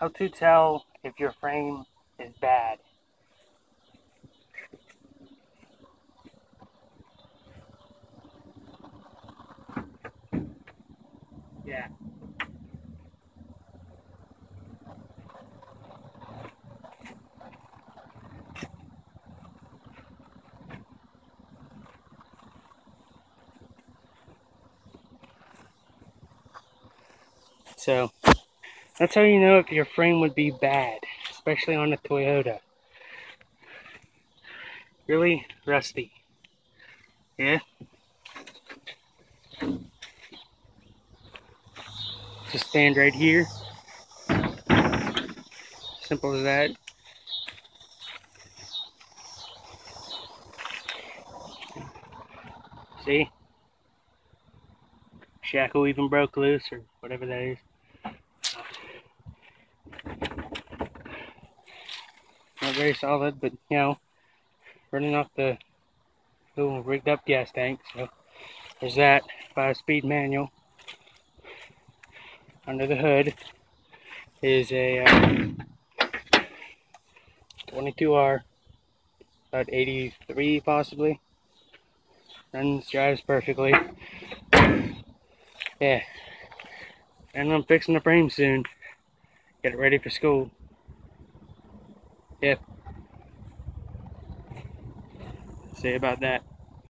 How to tell if your frame is bad. Yeah. So that's how you know if your frame would be bad, especially on a Toyota. Really rusty. Yeah. Just stand right here. Simple as that. See? Shackle even broke loose or whatever that is. Not very solid, but you know, running off the little rigged up gas tank. So there's that. 5-speed manual. Under the hood is a 22R, about 83 possibly. Runs, drives perfectly. Yeah. And I'm fixing the frame soon. Get it ready for school. Yep. Say about that.